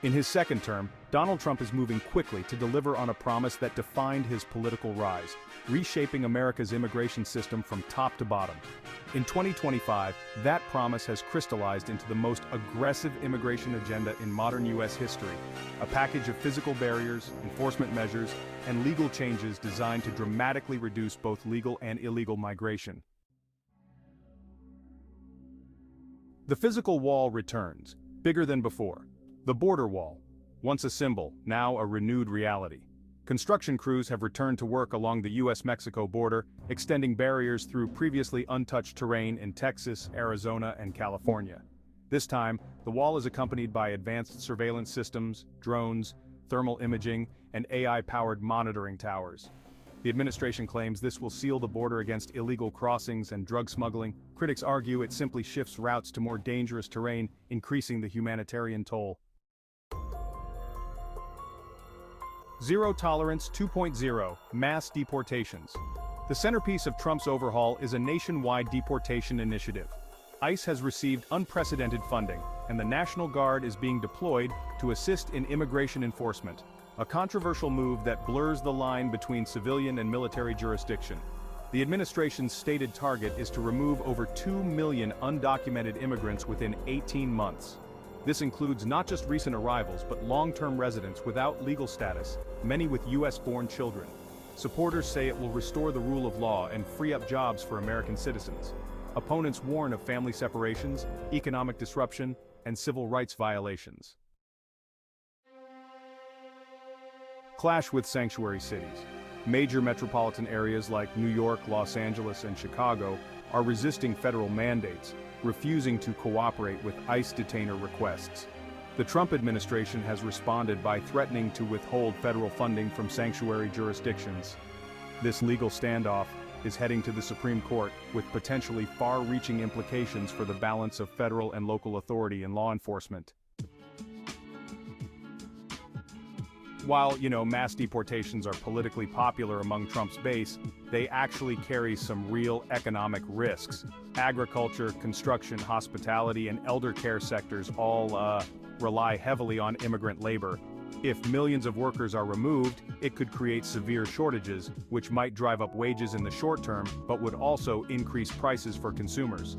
In his second term, Donald Trump is moving quickly to deliver on a promise that defined his political rise, reshaping America's immigration system from top to bottom. In 2025, that promise has crystallized into the most aggressive immigration agenda in modern U.S. history, a package of physical barriers, enforcement measures, and legal changes designed to dramatically reduce both legal and illegal migration. The physical wall returns, bigger than before. The border wall, once a symbol, now a renewed reality. Construction crews have returned to work along the U.S.-Mexico border, extending barriers through previously untouched terrain in Texas, Arizona, and California. This time, the wall is accompanied by advanced surveillance systems, drones, thermal imaging, and AI-powered monitoring towers. The administration claims this will seal the border against illegal crossings and drug smuggling. Critics argue it simply shifts routes to more dangerous terrain, increasing the humanitarian toll. Zero Tolerance 2.0 Mass Deportations. The centerpiece of Trump's overhaul is a nationwide deportation initiative. ICE has received unprecedented funding, and the National Guard is being deployed to assist in immigration enforcement, a controversial move that blurs the line between civilian and military jurisdiction. The administration's stated target is to remove over 2 million undocumented immigrants within 18 months. This includes not just recent arrivals but long-term residents without legal status, many with U.S.-born children. Supporters say it will restore the rule of law and free up jobs for American citizens. Opponents warn of family separations, economic disruption, and civil rights violations. Clash with sanctuary cities. Major metropolitan areas like New York, Los Angeles, and Chicago are resisting federal mandates, refusing to cooperate with ICE detainer requests. The Trump administration has responded by threatening to withhold federal funding from sanctuary jurisdictions. This legal standoff is heading to the Supreme Court, with potentially far-reaching implications for the balance of federal and local authority in law enforcement. While, mass deportations are politically popular among Trump's base, they actually carry some real economic risks. Agriculture, construction, hospitality, and elder care sectors all rely heavily on immigrant labor. If millions of workers are removed, it could create severe shortages, which might drive up wages in the short term, but would also increase prices for consumers.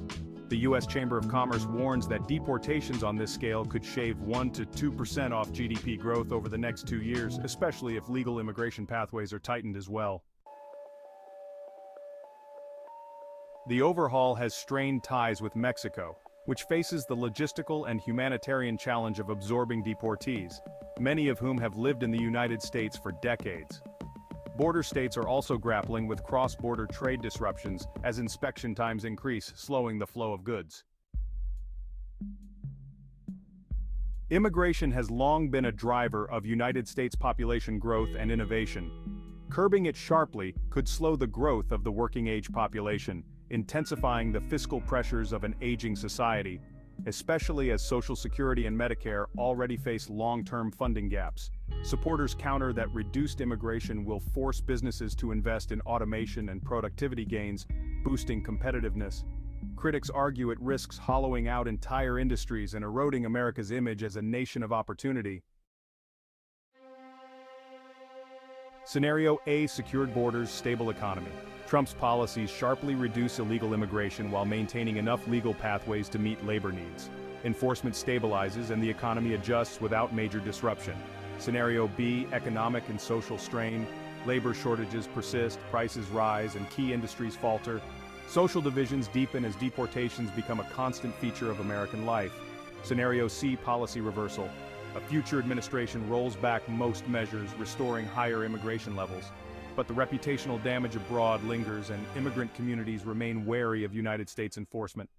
The U.S. Chamber of Commerce warns that deportations on this scale could shave 1 to 2% off GDP growth over the next 2 years, especially if legal immigration pathways are tightened as well. The overhaul has strained ties with Mexico, which faces the logistical and humanitarian challenge of absorbing deportees, many of whom have lived in the United States for decades. Border states are also grappling with cross-border trade disruptions as inspection times increase, slowing the flow of goods. Immigration has long been a driver of United States population growth and innovation. Curbing it sharply could slow the growth of the working-age population, intensifying the fiscal pressures of an aging society, especially as Social Security and Medicare already face long-term funding gaps. Supporters counter that reduced immigration will force businesses to invest in automation and productivity gains, boosting competitiveness. Critics argue it risks hollowing out entire industries and eroding America's image as a nation of opportunity. Scenario A: secured borders, stable economy. Trump's policies sharply reduce illegal immigration while maintaining enough legal pathways to meet labor needs. Enforcement stabilizes and the economy adjusts without major disruption. Scenario B: economic and social strain. Labor shortages persist, prices rise, and key industries falter. Social divisions deepen as deportations become a constant feature of American life. Scenario C: policy reversal. A future administration rolls back most measures, restoring higher immigration levels. But the reputational damage abroad lingers and immigrant communities remain wary of United States enforcement.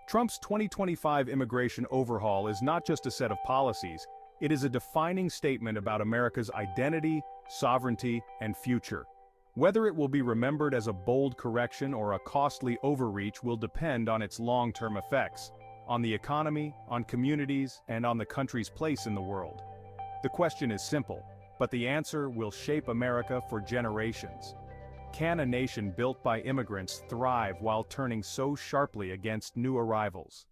Trump's 2025 immigration overhaul is not just a set of policies, it is a defining statement about America's identity, sovereignty, and future. Whether it will be remembered as a bold correction or a costly overreach will depend on its long-term effects, on the economy, on communities, and on the country's place in the world. The question is simple, but the answer will shape America for generations. Can a nation built by immigrants thrive while turning so sharply against new arrivals?